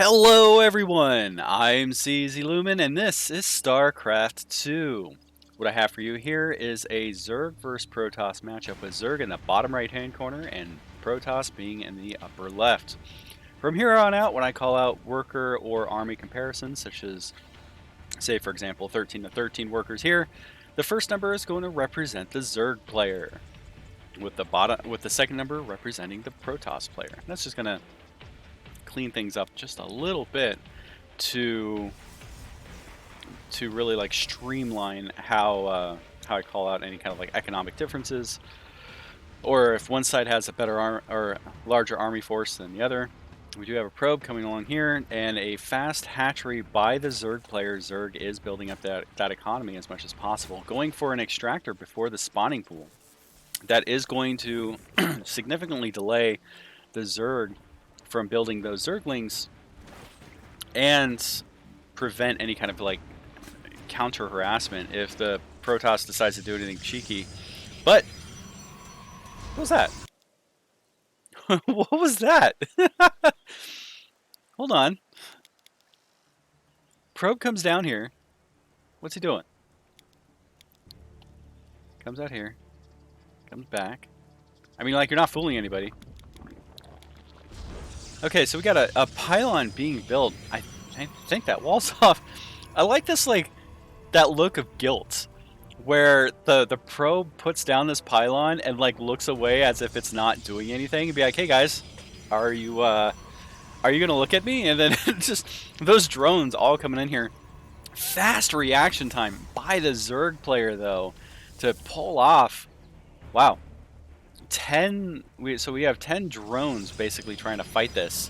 Hello everyone, I'm CZ Lumen and this is StarCrat2. What I have for you here is a Zerg vs Protoss matchup with Zerg in the bottom right hand corner and Protoss being in the upper left. From here on out, when I call out worker or army comparisons, such as, say for example, 13 to 13 workers here, the first number is going to represent the Zerg player, with the second number representing the Protoss player. That's just going to clean things up just a little bit to really like streamline how I call out any kind of like economic differences, or if one side has a better or larger army force than the other. We do have a probe coming along here and a fast hatchery by the Zerg player. Zerg is building up that economy as much as possible, going for an extractor before the spawning pool. That is going to significantly delay the Zerg from building those Zerglings and prevent any kind of like counter harassment if the Protoss decides to do anything cheeky. But what was that? What was that? Hold on. Probe comes down here. What's he doing? Comes out here. Comes back. I mean, like, you're not fooling anybody. Okay, so we got a pylon being built. I think that wall's off. I like this, like, that look of guilt, where the probe puts down this pylon and like looks away as if it's not doing anything and be like, hey guys, are you gonna look at me? And then just those drones all coming in here. Fast reaction time by the Zerg player though to pull off. Wow. So we have 10 drones basically trying to fight this.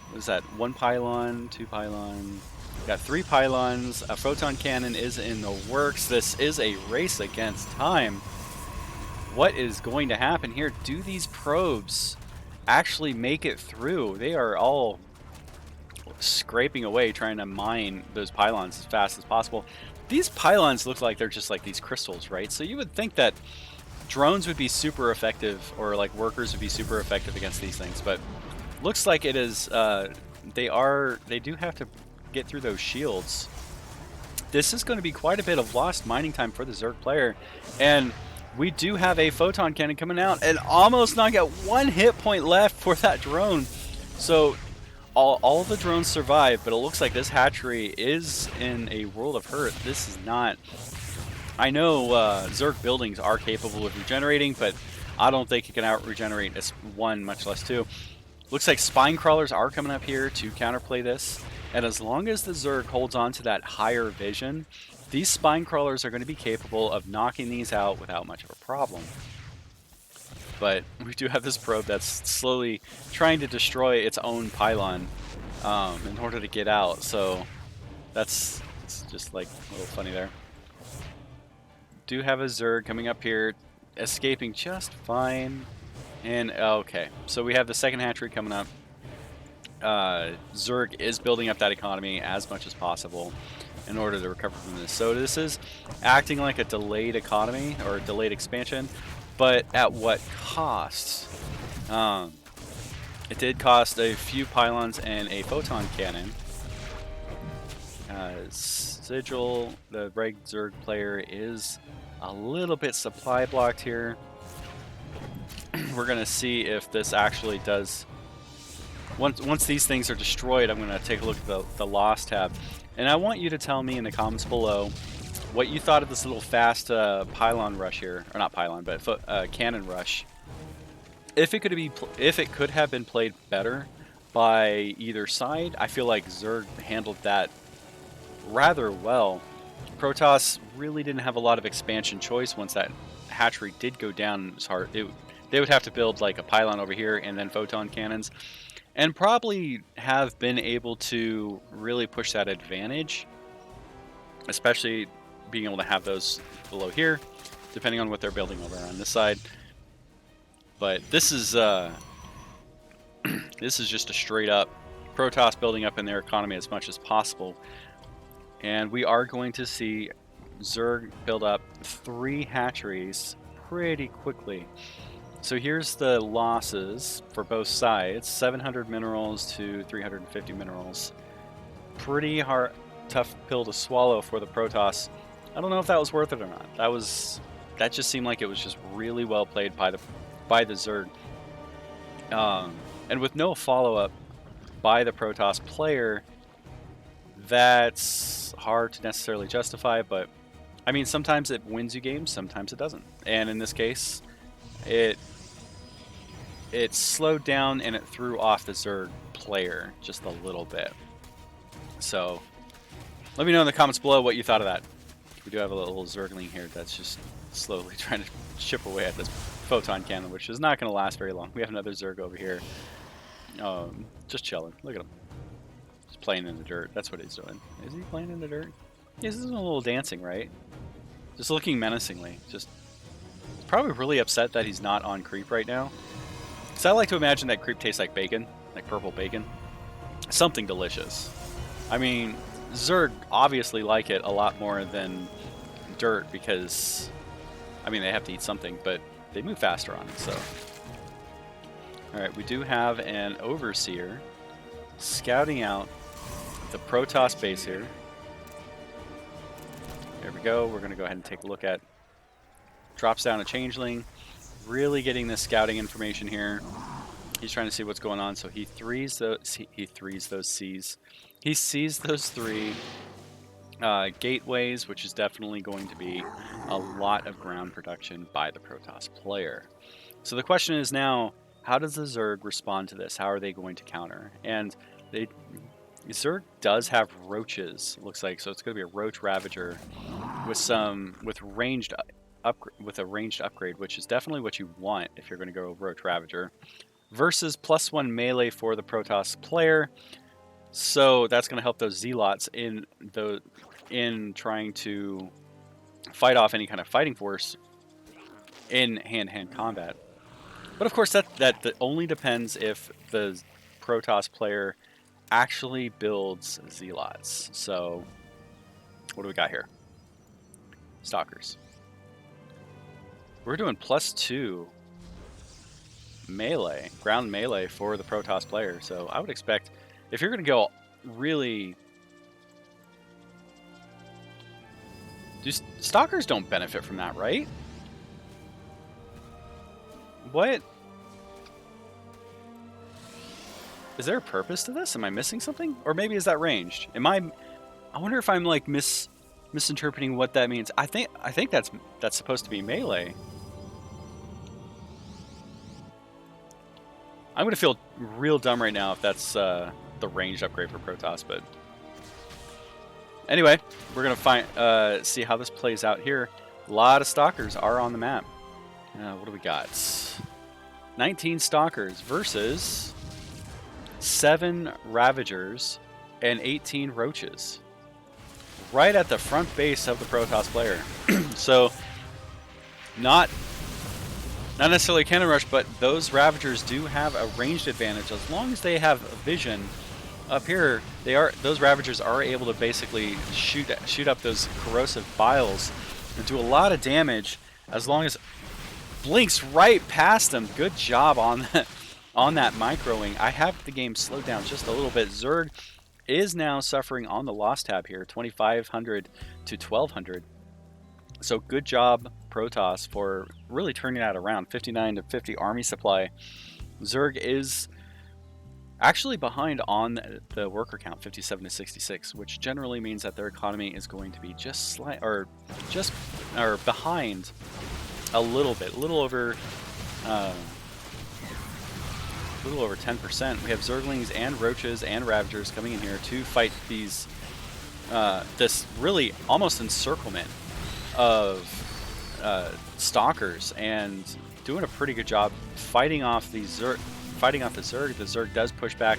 What is that? One pylon, two pylon. Got 3 pylons. A photon cannon is in the works. This is a race against time. What is going to happen here? Do these probes actually make it through? They are all scraping away trying to mine those pylons as fast as possible. These pylons look like they're just like these crystals, right? So you would think that drones would be super effective, or like workers would be super effective against these things, but looks like it is they do have to get through those shields. This is going to be quite a bit of lost mining time for the Zerg player, and we do have a photon cannon coming out and almost not got 1 hit point left for that drone. So all the drones survive, but it looks like this hatchery is in a world of hurt. This is not... I know Zerg buildings are capable of regenerating, but I don't think you can out-regenerate one, much less two. Looks like spine crawlers are coming up here to counterplay this, and as long as the Zerg holds on to that higher vision, these spine crawlers are going to be capable of knocking these out without much of a problem. But we do have this probe that's slowly trying to destroy its own pylon in order to get out, so it's just like a little funny there. Do have a Zerg coming up here, escaping just fine. And okay, so we have the second hatchery coming up. Zerg is building up that economy as much as possible in order to recover from this. So this is acting like a delayed economy or a delayed expansion, but at what cost? It did cost a few pylons and a photon cannon. Sigil, the reg Zerg player, is a little bit supply blocked here. We're gonna see if this actually does. Once these things are destroyed, I'm gonna take a look at the loss tab, and I want you to tell me in the comments below what you thought of this little fast pylon rush here, or not pylon, but cannon rush. If it could have been played better by either side, I feel like Zerg handled that rather well. Protoss really didn't have a lot of expansion choice once that hatchery did go down. It's hard. They would have to build like a pylon over here and then photon cannons, and probably have been able to really push that advantage, especially being able to have those below here, depending on what they're building over on this side. But this is this is just a straight up Protoss building up in their economy as much as possible, and we are going to see Zerg build up 3 hatcheries pretty quickly. So here's the losses for both sides. 700 minerals to 350 minerals. Pretty hard, tough pill to swallow for the Protoss. I don't know if that was worth it or not. That just seemed like it was just really well played by the Zerg. And with no follow-up by the Protoss player, that's hard to necessarily justify, but I mean, sometimes it wins you games, sometimes it doesn't. And in this case, it slowed down and it threw off the Zerg player just a little bit. So let me know in the comments below what you thought of that. We do have a little Zergling here that's just slowly trying to chip away at this photon cannon, which is not going to last very long. We have another Zerg over here, just chilling. Look at him, just playing in the dirt. That's what he's doing. Is he playing in the dirt? He's doing a little dancing, right? Just looking menacingly. Just probably really upset that he's not on creep right now. Because I like to imagine that creep tastes like bacon, like purple bacon. Something delicious. I mean, Zerg obviously like it a lot more than dirt because, I mean, they have to eat something, but they move faster on it, so. Alright, we do have an Overseer scouting out the Protoss base here. There we go. We're going to go ahead and take a look at. Drops down a Changeling. Really getting this scouting information here. He's trying to see what's going on, so he threes those. He sees those 3 gateways, which is definitely going to be a lot of ground production by the Protoss player. So the question is now, how does the Zerg respond to this? How are they going to counter? And Zerg does have roaches, looks like, so it's going to be a roach ravager with a ranged upgrade, which is definitely what you want if you're going to go roach ravager, versus +1 melee for the Protoss player. So that's going to help those zealots in trying to fight off any kind of fighting force in hand-to-hand combat. But of course, that only depends if the Protoss player actually builds zealots. So what do we got here? Stalkers. We're doing +2 melee, ground melee for the Protoss player. So I would expect, if you're going to go really... Stalkers don't benefit from that, right? What? Is there a purpose to this? Am I missing something? Or maybe is that ranged? I wonder if I'm like misinterpreting what that means. I think that's supposed to be melee. I'm gonna feel real dumb right now if that's the ranged upgrade for Protoss, but anyway, we're gonna see how this plays out here. A lot of Stalkers are on the map. What do we got? 19 Stalkers versus 7 Ravagers and 18 Roaches. Right at the front base of the Protoss player. So, not necessarily cannon rush, but those Ravagers do have a ranged advantage. As long as they have vision up here, those Ravagers are able to basically shoot up those corrosive biles and do a lot of damage as long as blinks right past them. Good job on that. On that microing. I have the game slowed down just a little bit. Zerg is now suffering on the loss tab here, 2,500 to 1,200. So good job, Protoss, for really turning that around. 59 to 50 army supply. Zerg is actually behind on the worker count, 57 to 66, which generally means that their economy is going to be just behind a little bit, a little over 10%. We have Zerglings and Roaches and Ravagers coming in here to fight these this really almost encirclement of Stalkers, and doing a pretty good job fighting off the Zerg. The Zerg does push back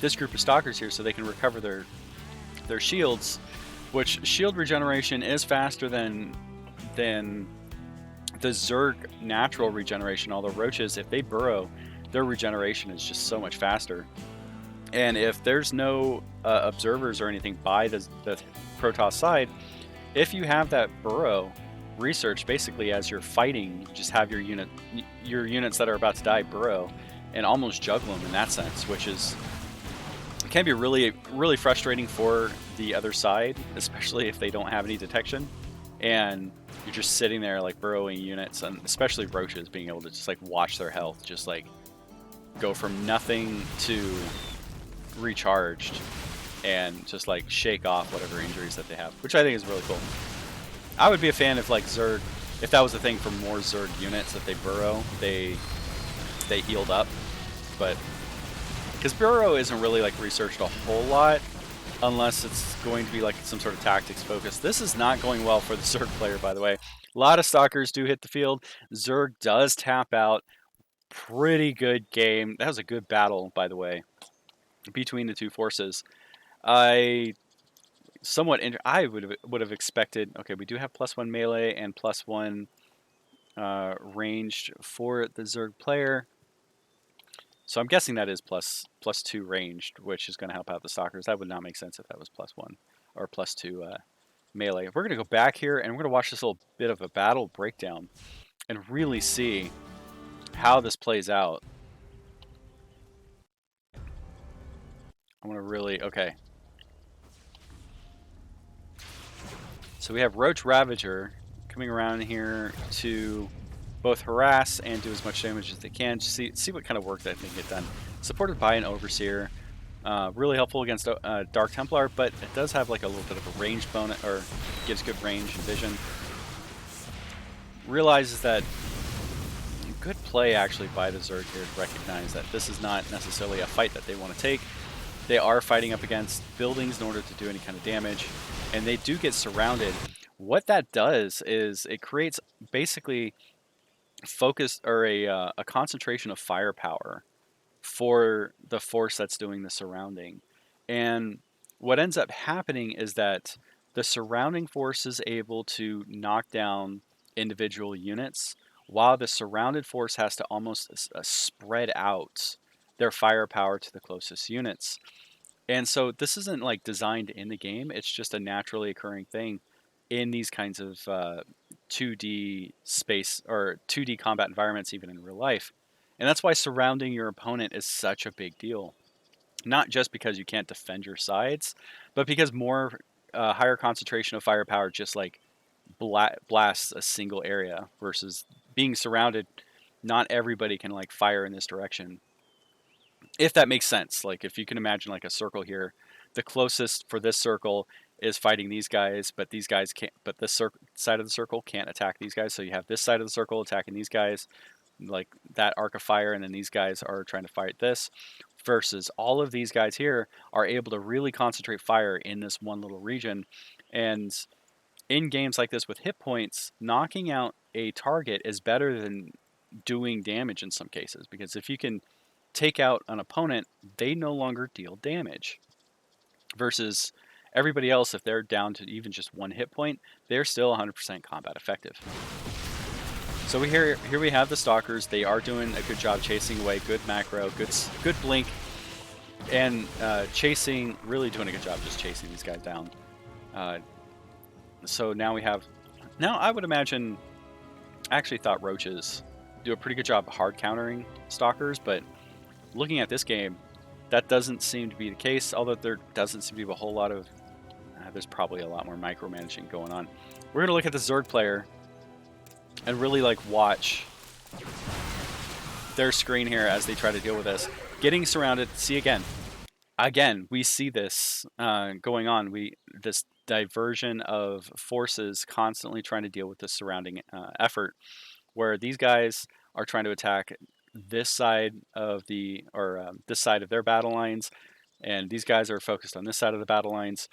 this group of Stalkers here so they can recover their shields, which shield regeneration is faster than the Zerg natural regeneration, although Roaches, if they burrow, their regeneration is just so much faster. And if there's no observers or anything by the Protoss side, if you have that burrow research basically as you're fighting. You just have your units that are about to die burrow and almost juggle them in that sense, which is can be really frustrating for the other side, especially if they don't have any detection and you're just sitting there like burrowing units, and especially roaches being able to just like watch their health just like go from nothing to recharged and just like shake off whatever injuries that they have, which I think is really cool. I would be a fan if like Zerg, if that was a thing for more Zerg units that they burrow, they healed up, but because burrow isn't really like researched a whole lot unless it's going to be like some sort of tactics focus. This is not going well for the Zerg player, by the way. A lot of Stalkers do hit the field. Zerg does tap out. Pretty good game. That was a good battle, by the way, between the two forces. I would have expected. Okay, we do have +1 melee and +1 ranged for the Zerg player. So I'm guessing that is +2 ranged, which is going to help out the Stalkers. That would not make sense if that was +1 or +2 melee. We're going to go back here and we're going to watch this little bit of a battle breakdown and really see how this plays out. I want to really, okay. So we have Roach Ravager coming around here to both harass and do as much damage as they can. See what kind of work that they get done. Supported by an Overseer. Really helpful against Dark Templar, but it does have like a little bit of a range bonus, or gives good range and vision. Realizes that good play actually by the Zerg here to recognize that this is not necessarily a fight that they want to take. They are fighting up against buildings in order to do any kind of damage, and they do get surrounded. What that does is it creates basically focus or a concentration of firepower for the force that's doing the surrounding. And what ends up happening is that the surrounding force is able to knock down individual units, while the surrounded force has to almost spread out their firepower to the closest units. And so this isn't like designed in the game, it's just a naturally occurring thing in these kinds of 2D space or 2D combat environments, even in real life. And that's why surrounding your opponent is such a big deal. Not just because you can't defend your sides, but because more higher concentration of firepower just like blasts a single area versus being surrounded. Not everybody can like fire in this direction. If that makes sense, like if you can imagine like a circle here, the closest for this circle is fighting these guys, but these guys can't, but this side of the circle can't attack these guys. So you have this side of the circle attacking these guys, like that arc of fire, and then these guys are trying to fight this, versus all of these guys here are able to really concentrate fire in this one little region. And in games like this with hit points, knocking out a target is better than doing damage in some cases, because if you can take out an opponent, they no longer deal damage. Versus everybody else, if they're down to even just 1 hit point, they're still 100% combat effective. So here we have the Stalkers. They are doing a good job chasing away. Good macro, good blink, and chasing. Really doing a good job just chasing these guys down. So now we have. Now I would imagine. I actually thought Roaches do a pretty good job of hard countering Stalkers, but looking at this game, that doesn't seem to be the case. Although there doesn't seem to be a whole lot of. There's probably a lot more micromanaging going on. We're gonna look at the Zerg player and really like watch their screen here as they try to deal with this. Getting surrounded. See again, we see this going on. This diversion of forces constantly trying to deal with the surrounding effort, where these guys are trying to attack this side of this side of their battle lines, and these guys are focused on this side of the battle lines.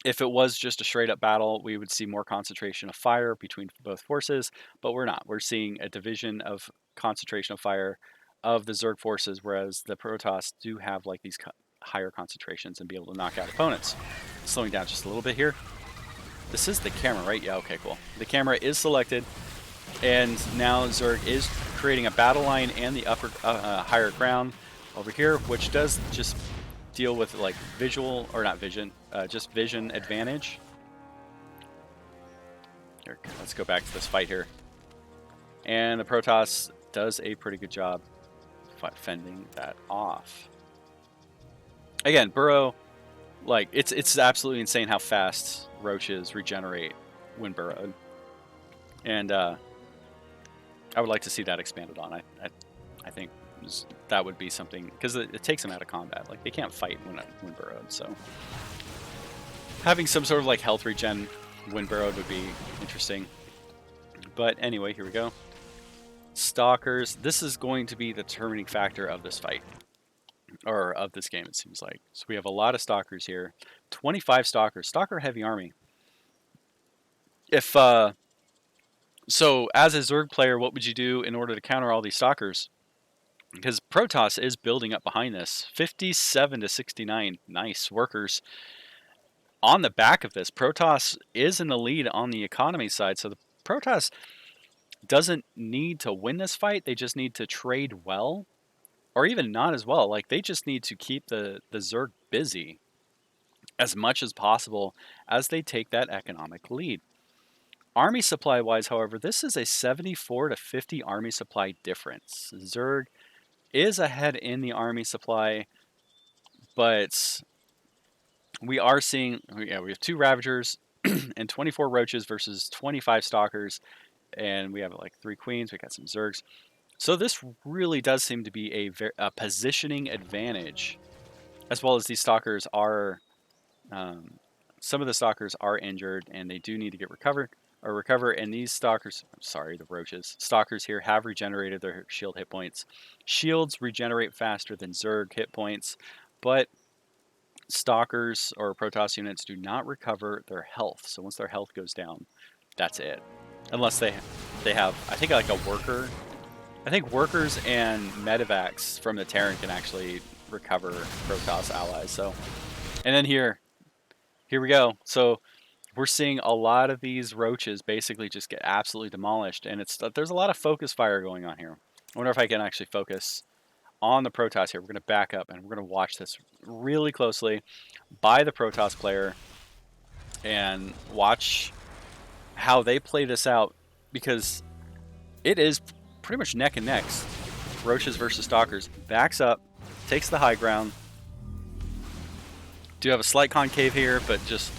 If it was just a straight up battle, we would see more concentration of fire between both forces, but we're not. We're seeing a division of concentration of fire of the Zerg forces, whereas the Protoss do have like these higher concentrations and be able to knock out opponents. Slowing down just a little bit here. This is the camera, right? Yeah, okay, cool. The camera is selected, and now Zerg is creating a battle line and the upper higher ground over here, which does just deal with like visual, or not vision, just vision advantage. Here, let's go back to this fight here. And the Protoss does a pretty good job fending that off. Again, burrow, like it's absolutely insane how fast roaches regenerate when burrowed, and I would like to see that expanded on. I think that would be something, because it takes them out of combat. Like, they can't fight when burrowed, so having some sort of like health regen when burrowed would be interesting. But anyway, here we go. Stalkers. This is going to be the determining factor of this fight, or of this game, it seems like. So we have a lot of Stalkers here. 25 Stalkers. Stalker heavy army. If so, as a Zerg player, what would you do in order to counter all these Stalkers? Because Protoss is building up behind this. 57 to 69. Nice workers. On the back of this, Protoss is in the lead on the economy side. So the Protoss doesn't need to win this fight. They just need to trade well, or even not as well. Like, they just need to keep the Zerg busy as much as possible as they take that economic lead. Army supply wise, however, this is a 74 to 50 army supply difference. Zerg is ahead in the army supply, but we are seeing, yeah, we have 2 ravagers and 24 roaches versus 25 stalkers, and we have like 3 queens. We got some zergs. So this really does seem to be a positioning advantage, as well as these stalkers are, some of the stalkers are injured and they do need to get recover. And these stalkers, I'm sorry, the roaches, stalkers here have regenerated their shield hit points. Shields regenerate faster than Zerg hit points, but stalkers or Protoss units do not recover their health. So once their health goes down, that's it. Unless they have, I think, like a worker. I think workers and medevacs from the Terran can actually recover Protoss allies. So, and then here we go. So we're seeing a lot of these roaches basically just get absolutely demolished, and there's a lot of focus fire going on here. I wonder if I can actually focus on the Protoss here. We're going to back up and we're going to watch this really closely by the Protoss player and watch how they play this out, because it is pretty much neck and neck. Roaches versus Stalkers. Backs up, takes the high ground. Do have a slight concave here, but just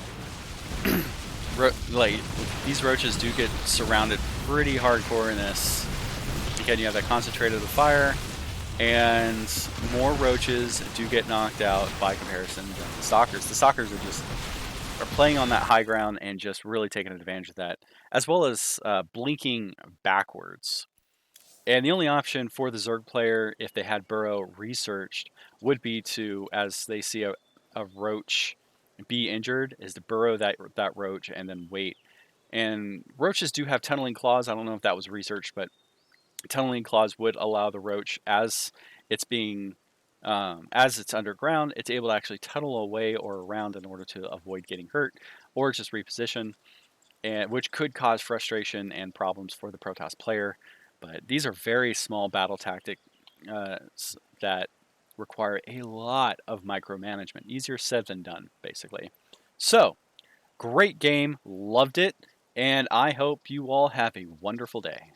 like, these roaches do get surrounded pretty hardcore in this. Again, you have that concentrated of the fire, and more roaches do get knocked out by comparison than the Stalkers. The Stalkers are playing on that high ground and just really taking advantage of that, as well as blinking backwards. And the only option for the Zerg player, if they had Burrow researched, would be to, as they see a roach be injured, is to burrow that roach and then wait. And roaches do have tunneling claws. I don't know if that was researched, but tunneling claws would allow the roach, as it's being as it's underground, it's able to actually tunnel away or around in order to avoid getting hurt, or just reposition, and which could cause frustration and problems for the Protoss player. But these are very small battle tactic that require a lot of micromanagement. Easier said than done, basically. So, great game, loved it, and I hope you all have a wonderful day.